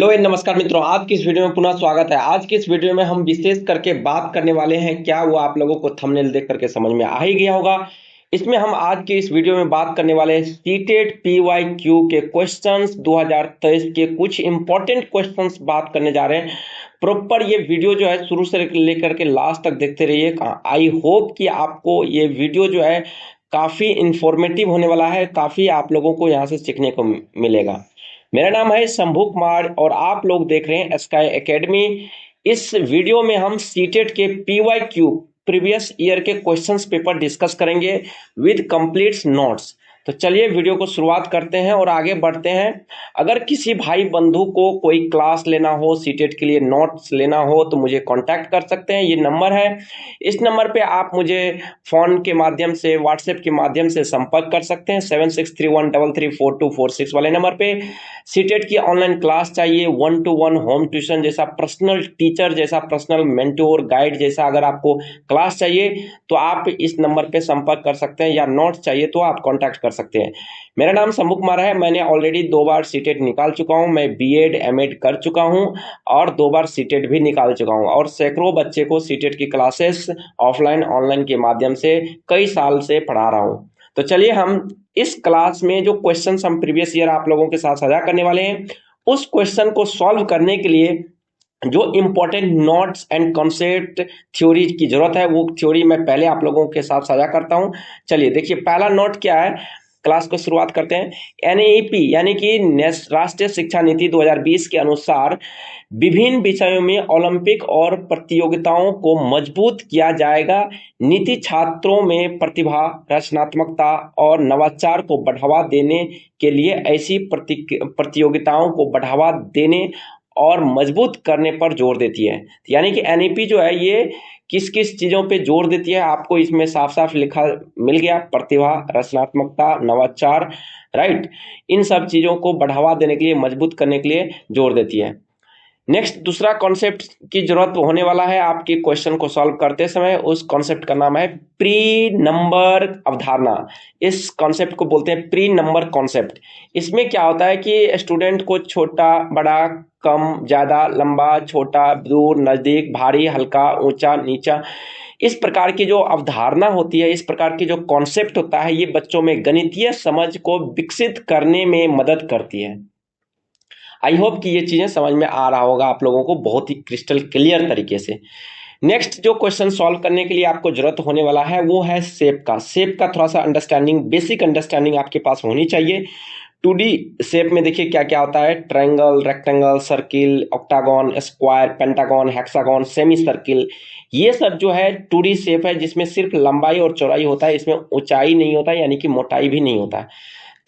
Hello नमस्कार मित्रों, आज की इस वीडियो में पुनः स्वागत है। आज की इस वीडियो में हम विशेष करके बात करने वाले हैं, क्या वो आप लोगों को थंबनेल देख करके समझ में आ ही गया होगा। इसमें हम आज के इस वीडियो में बात करने वाले हैं सीटेट पीवाईक्यू के क्वेश्चंस 2023 के कुछ इंपॉर्टेंट क्वेश्चंस बात करने जा रहे हैं। प्रॉपर ये वीडियो जो है शुरू से लेकर के लास्ट तक देखते रहिए। आई होप कि आपको ये वीडियो जो है काफी इंफॉर्मेटिव होने वाला है, काफी आप लोगों को यहाँ से सीखने को मिलेगा। मेरा नाम है शंभू कुमार और आप लोग देख रहे हैं स्काई एकेडमी। इस वीडियो में हम सीटेट के पीवाईक्यू प्रीवियस ईयर के क्वेश्चंस पेपर डिस्कस करेंगे विद कंप्लीट नोट्स। तो चलिए वीडियो को शुरुआत करते हैं और आगे बढ़ते हैं। अगर किसी भाई बंधु को कोई क्लास लेना हो, सीटेट के लिए नोट्स लेना हो, तो मुझे कांटेक्ट कर सकते हैं। ये नंबर है, इस नंबर पे आप मुझे फोन के माध्यम से, व्हाट्सएप के माध्यम से संपर्क कर सकते हैं। 7631334246 वाले नंबर पे। सीटेट की ऑनलाइन क्लास चाहिए, 1 to 1 होम ट्यूशन जैसा, पर्सनल टीचर जैसा, पर्सनल मेंटोर गाइड जैसा अगर आपको क्लास चाहिए तो आप इस नंबर पे संपर्क कर सकते हैं, या नोट्स चाहिए तो आप कांटेक्ट कर सकते हैं। मेरा नाम शंभू कुमार है। मैंने ऑलरेडी 2 बार सीटेट निकाल चुका हूं। मैं बीएड एमएड कर चुका हूं और 2 बार सीटेट भी निकाल चुका हूं, और सैकड़ों बच्चे को सीटेट की क्लासेस ऑफलाइन ऑनलाइन के माध्यम से कई साल से पढ़ा रहा हूं। तो चलिए हम इस क्लास में जो क्वेश्चंस हम प्रीवियस ईयर आप लोगों के साथ साझा करने वाले हैं, उस क्वेश्चन को सॉल्व करने के लिए जो important notes and concept theory की जरूरत है, वो थ्योरी मैं पहले आप लोगों के साथ साझा करता हूं। चलिए देखिए, पहला नोट क्या है, क्लास को शुरुआत करते हैं। एनईपी यानी कि राष्ट्रीय शिक्षा नीति 2020 के अनुसार विभिन्न विषयों में ओलंपिक और प्रतियोगिताओं को मजबूत किया जाएगा। नीति छात्रों में प्रतिभा, रचनात्मकता और नवाचार को बढ़ावा देने के लिए ऐसी प्रतियोगिताओं को बढ़ावा देने और मजबूत करने पर जोर देती है। यानी कि एनईपी जो है ये किस किस चीजों पे जोर देती है, आपको इसमें साफ साफ लिखा मिल गया। प्रतिभा, रचनात्मकता, नवाचार, राइट, इन सब चीजों को बढ़ावा देने के लिए, मजबूत करने के लिए जोर देती है। नेक्स्ट, दूसरा कॉन्सेप्ट की जरूरत होने वाला है आपके क्वेश्चन को सॉल्व करते समय। उस कॉन्सेप्ट का नाम है प्री नंबर अवधारणा। इस कॉन्सेप्ट को बोलते हैं प्री नंबर कॉन्सेप्ट। इसमें क्या होता है कि स्टूडेंट को छोटा, बड़ा, कम, ज्यादा, लंबा, छोटा, दूर, नजदीक, भारी, हल्का, ऊंचा, नीचा, इस प्रकार की जो अवधारणा होती है, इस प्रकार की जो कॉन्सेप्ट होता है, ये बच्चों में गणितीय समझ को विकसित करने में मदद करती है। आई होप कि ये चीजें समझ में आ रहा होगा आप लोगों को बहुत ही क्रिस्टल क्लियर तरीके से। नेक्स्ट जो क्वेश्चन सॉल्व करने के लिए आपको जरूरत होने वाला है वो है शेप का। शेप का थोड़ा सा अंडरस्टैंडिंग, बेसिक अंडरस्टैंडिंग आपके पास होनी चाहिए। 2D शेप में देखिए क्या क्या होता है, triangle, rectangle, circle, octagon, square, pentagon, hexagon, semi circle, ये सब जो है 2D शेप है, जिसमें सिर्फ लंबाई और चौड़ाई होता है, इसमें ऊंचाई नहीं होता, यानी कि मोटाई भी नहीं होता।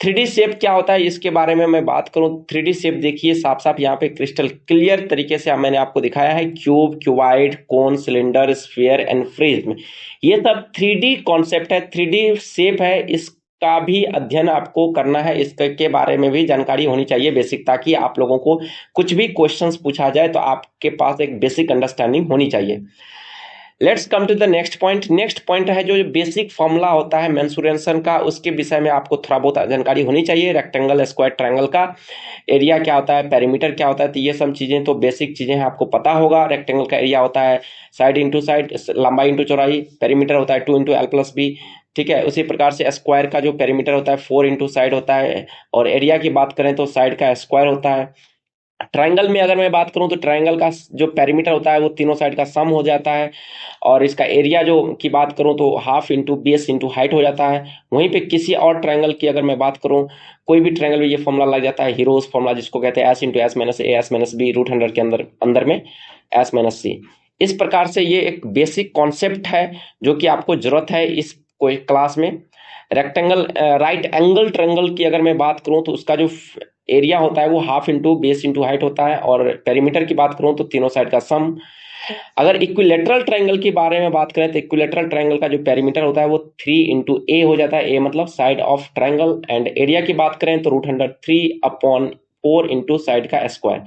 3D शेप क्या होता है, इसके बारे में मैं बात करूं। 3D शेप देखिए साफ साफ यहाँ पे क्रिस्टल क्लियर तरीके से मैंने आपको दिखाया है। Cube, cuboid, cone, cylinder, sphere and prism, ये सब 3D कॉन्सेप्ट है, 3D शेप है। इसका भी अध्ययन आपको करना है, इसके बारे में भी जानकारी होनी चाहिए बेसिक, ताकि आप लोगों को कुछ भी क्वेश्चंस पूछा जाए तो आपके पास एक बेसिक अंडरस्टैंडिंग होनी चाहिए। Let's come to the next point. Next point है जो बेसिक फॉर्मूला होता है मेंसुरेशन का, उसके विषय में आपको थोड़ा बहुत जानकारी होनी चाहिए। रेक्टेंगल, स्क्वायर, ट्रायंगल का एरिया क्या होता है, पेरीमीटर क्या होता है, तो ये सब चीजें तो बेसिक चीजें हैं, आपको पता होगा। रेक्टेंगल का एरिया होता है साइड इंटू साइड, लंबाई इंटू चौड़ाई। पेरीमीटर होता है 2 इंटू एल प्लस बी, ठीक है। उसी प्रकार से स्क्वायर का जो पेरीमीटर होता है 4 इंटू साइड होता है, और एरिया की बात करें तो साइड का स्क्वायर होता है। ट्रायंगल में अगर मैं बात करूं तो ट्रायंगल का जो पेरीमीटर होता है वो तीनों साइड का सम हो जाता है, और इसका एरिया जो की बात करूं तो half into base into height हो जाता है। वहीं पे किसी और ट्रायंगल की अगर मैं बात करूं, कोई भी ट्रायंगल में ये फॉर्मूला लग जाता है, हीरोज फॉर्मूला, जिसको कहते हैं s into s minus a s minus b root 100 के अंदर अंदर में एस माइनस सी। इस प्रकार से ये एक बेसिक कॉन्सेप्ट है जो कि आपको जरूरत है इस कोई क्लास में। रेक्टेंगल, राइट एंगल ट्रायंगल की अगर मैं बात करूं तो उसका जो एरिया होता है वो half into base into height होता है, और पेरीमीटर की बात करूं तो तीनों साइड का सम। अगर इक्विलेटरल ट्रायंगल के बारे में बात करें तो इक्विलेटरल ट्रायंगल का जो पेरीमीटर होता है वो 3 इंटू ए हो जाता है, ए मतलब side of triangle. And area की बात करें तो √3/4 इंटू साइड का स्क्वायर।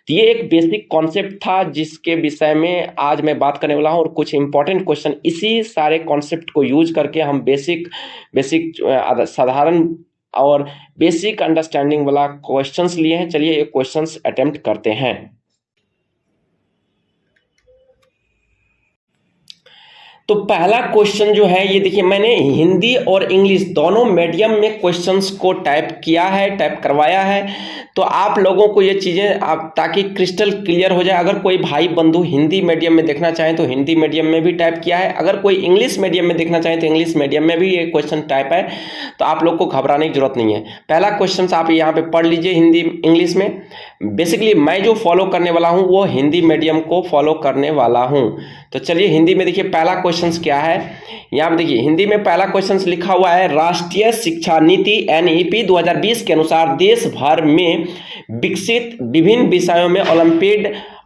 तो ये एक बेसिक कॉन्सेप्ट था जिसके विषय में आज मैं बात करने वाला हूं, और कुछ इंपॉर्टेंट क्वेश्चन इसी सारे कॉन्सेप्ट को यूज करके हम बेसिक साधारण और बेसिक अंडरस्टैंडिंग वाला क्वेश्चंस लिए हैं। चलिए एक क्वेश्चंस अटेम्प्ट करते हैं। तो पहला क्वेश्चन जो है ये देखिए, मैंने हिंदी और इंग्लिश दोनों मीडियम में क्वेश्चंस को टाइप किया है, टाइप करवाया है। तो आप लोगों को ये चीज़ें आप ताकि क्रिस्टल क्लियर हो जाए, अगर कोई भाई बंधु हिंदी मीडियम में देखना चाहें तो हिंदी मीडियम में भी टाइप किया है, अगर कोई इंग्लिश मीडियम में देखना चाहें तो इंग्लिश मीडियम में भी ये क्वेश्चन टाइप है। तो आप लोग को घबराने की जरूरत नहीं है। पहला क्वेश्चन आप यहाँ पे पढ़ लीजिए हिंदी इंग्लिश में। बेसिकली मैं जो फॉलो करने वाला हूँ वो हिंदी मीडियम को फॉलो करने वाला हूँ। तो चलिए हिंदी में देखिए पहला क्वेश्चन क्या है। यहाँ पे देखिए हिंदी में पहला क्वेश्चन लिखा हुआ है, राष्ट्रीय शिक्षा नीति NEP 2020 के अनुसार देश भर में विकसित विभिन्न विषयों में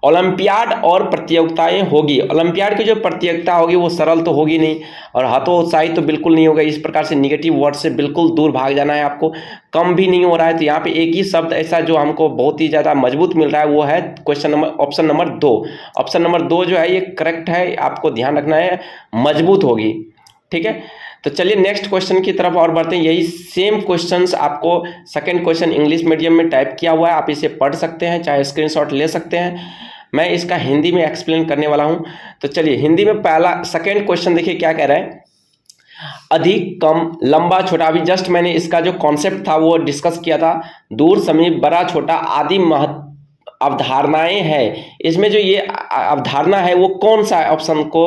ओलंपियाड और प्रतियोगिताएं होगी। ओलंपियाड की जो प्रतियोगिता होगी वो सरल तो होगी नहीं, और हतोत्साहित तो बिल्कुल नहीं होगा। इस प्रकार से निगेटिव वर्ड से बिल्कुल दूर भाग जाना है आपको। कम भी नहीं हो रहा है। तो यहाँ पे एक ही शब्द ऐसा जो हमको बहुत ही ज़्यादा मजबूत मिल रहा है वो है ऑप्शन नंबर 2। ऑप्शन नंबर 2 जो है ये करेक्ट है, आपको ध्यान रखना है, मजबूत होगी। ठीक है, तो चलिए नेक्स्ट क्वेश्चन की तरफ और बढ़ते हैं। यही सेम क्वेश्चंस आपको सेकंड क्वेश्चन इंग्लिश मीडियम में टाइप किया हुआ है, आप इसे पढ़ सकते हैं, चाहे स्क्रीनशॉट ले सकते हैं। मैं इसका हिंदी में एक्सप्लेन करने वाला हूं। तो चलिए हिंदी में पहला सेकंड क्वेश्चन देखिए क्या कह रहा है, अधिक कम लंबा छोटा। अभी जस्ट मैंने इसका जो कॉन्सेप्ट था वो डिस्कस किया था, दूर समीप बड़ा छोटा आदि अवधारणाएं हैं। इसमें जो ये अवधारणा है वो कौन सा ऑप्शन को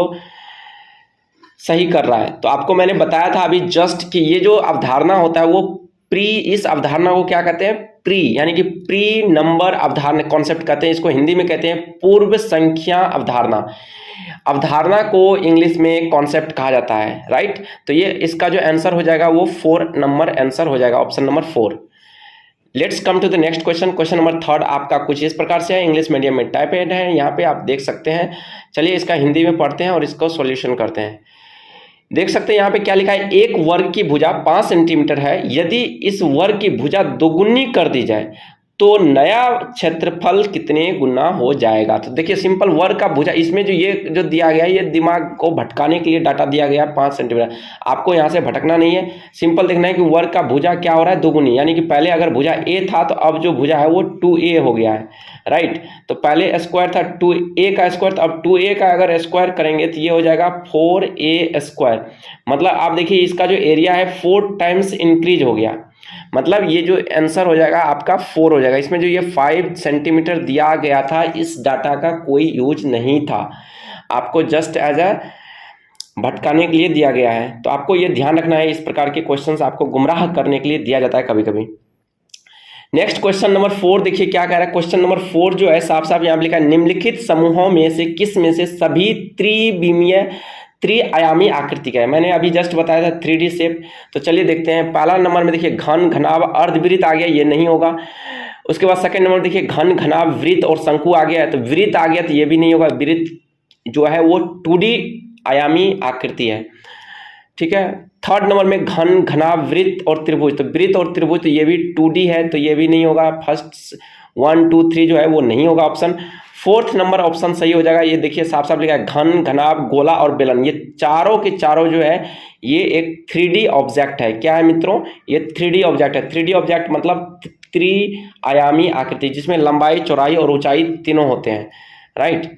सही कर रहा है। तो आपको मैंने बताया था अभी जस्ट कि ये जो अवधारणा होता है वो इस अवधारणा को क्या कहते हैं, यानी कि प्री नंबर अवधारणा कॉन्सेप्ट कहते हैं। इसको हिंदी में कहते हैं पूर्व संख्या अवधारणा। अवधारणा को इंग्लिश में कॉन्सेप्ट कहा जाता है, राइट। तो ये इसका जो आंसर हो जाएगा वो 4 नंबर आंसर हो जाएगा, option number 4। Let's come to the next question. Question number 3 आपका कुछ इस प्रकार से है, इंग्लिश मीडियम में टाइपेड है, यहाँ पे आप देख सकते हैं। चलिए इसका हिंदी में पढ़ते हैं और इसको सॉल्यूशन करते हैं। देख सकते हैं यहाँ पे क्या लिखा है, एक वर्ग की भुजा 5 सेंटीमीटर है, यदि इस वर्ग की भुजा दोगुनी कर दी जाए तो नया क्षेत्रफल कितने गुना हो जाएगा। तो देखिए सिंपल वर्ग का भुजा, इसमें जो ये जो दिया गया है ये दिमाग को भटकाने के लिए डाटा दिया गया है 5 सेंटीमीटर। आपको यहाँ से भटकना नहीं है, सिंपल देखना है कि वर्ग का भुजा क्या हो रहा है, दोगुनी। यानी कि पहले अगर भुजा A था तो अब जो भुजा है वो 2A हो गया है, राइट। तो पहले स्क्वायर था 2A का स्क्वायर, तो अब 2A का अगर स्क्वायर करेंगे तो ये हो जाएगा 4A स्क्वायर। मतलब आप देखिए इसका जो एरिया है 4 टाइम्स इंक्रीज हो गया, मतलब ये जो आंसर हो जाएगा आपका 4 हो जाएगा। इसमें जो ये 5 सेंटीमीटर दिया गया था इस डाटा का कोई यूज नहीं था, आपको जस्ट एज अ भटकाने के लिए दिया गया है। तो आपको ये ध्यान रखना है, इस प्रकार के क्वेश्चंस आपको गुमराह करने के लिए दिया जाता है कभी कभी। नेक्स्ट क्वेश्चन नंबर 4 देखिए क्या कह रहा है। क्वेश्चन नंबर 4 जो है साफ साफ यहाँ पे लिखा है, निम्नलिखित समूहों में से किस में से सभी त्रिआयामी आकृति का है। मैंने अभी जस्ट बताया था 3D शेप। तो चलिए देखते हैं। पहला नंबर में देखिए घन घनाभ अर्धवृत्त आ गया, ये नहीं होगा। उसके बाद सेकंड नंबर देखिए घन घनाभ वृत्त और शंकु आ गया है, तो वृत्त आ गया तो ये भी नहीं होगा। वृत्त जो है वो 2D आयामी आकृति है, ठीक है। थर्ड नंबर में घन घनाभ वृत्त और त्रिभुज, तो वृत्त और त्रिभुज तो ये भी 2D है, तो ये भी नहीं होगा। फर्स्ट 1 2 3 जो है वो नहीं होगा ऑप्शन। फोर्थ नंबर ऑप्शन सही हो जाएगा। ये देखिए साफ साफ लिखा है घन घनाभ गोला और बेलन, ये चारों के चारों जो है ये एक 3D ऑब्जेक्ट है। क्या है मित्रों, ये 3D ऑब्जेक्ट है। 3D ऑब्जेक्ट मतलब त्रिआयामी आकृति जिसमें लंबाई चौड़ाई और ऊंचाई तीनों होते हैं, right.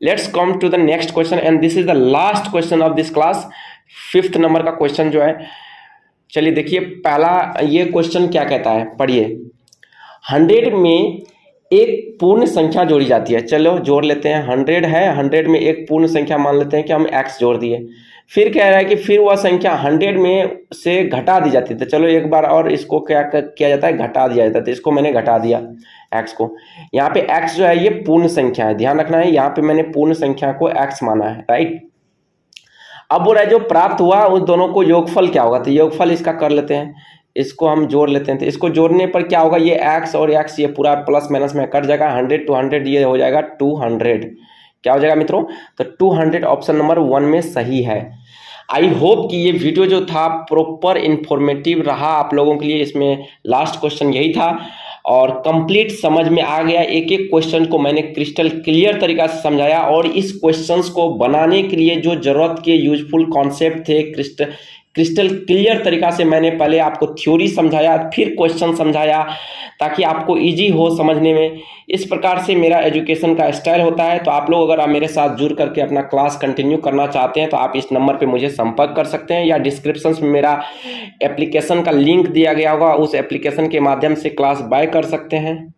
Let's come to the next question and this is the last question of this class. 5th number का क्वेश्चन जो है, चलिए देखिए पहला ये क्वेश्चन क्या कहता है, पढ़िए। 100 में एक पूर्ण संख्या जोड़ी जाती है, चलो जोड़ लेते हैं। 100 है, 100 में एक पूर्ण संख्या मान लेते हैं कि हम x जोड़ दिए। फिर कह रहा है कि फिर वह संख्या 100 में से घटा दी जाती है, तो चलो एक बार और इसको क्या किया जाता है, घटा दिया जाता है। तो इसको मैंने घटा दिया x को। यहाँ पे x जो है ये पूर्ण संख्या है, ध्यान रखना है, यहाँ पे मैंने पूर्ण संख्या को x माना है, राइट। अब बोला जो प्राप्त हुआ उस दोनों को योगफल क्या होगा, तो योगफल इसका कर लेते हैं, इसको हम जोड़ लेते हैं। तो इसको जोड़ने पर क्या होगा, ये x और x ये पूरा प्लस माइनस में कट जाएगा। 100 to 100 ये हो जाएगा 200। क्या हो जाएगा मित्रों, तो 200 ऑप्शन नंबर 1 में सही है। आई होप कि ये वीडियो जो था प्रॉपर इंफॉर्मेटिव रहा आप लोगों के लिए। इसमें लास्ट क्वेश्चन यही था और कंप्लीट समझ में आ गया। एक एक क्वेश्चन को मैंने क्रिस्टल क्लियर तरीका से समझाया और इस क्वेश्चंस को बनाने के लिए जो जरूरत के यूजफुल कॉन्सेप्ट थे, क्रिस्टल क्लियर तरीका से मैंने पहले आपको थ्योरी समझाया, फिर क्वेश्चन समझाया, ताकि आपको इजी हो समझने में। इस प्रकार से मेरा एजुकेशन का स्टाइल होता है। तो आप लोग अगर आप मेरे साथ जुड़ करके अपना क्लास कंटिन्यू करना चाहते हैं तो आप इस नंबर पे मुझे संपर्क कर सकते हैं, या डिस्क्रिप्शन में मेरा एप्लीकेशन का लिंक दिया गया होगा, उस एप्लीकेशन के माध्यम से क्लास बाय कर सकते हैं।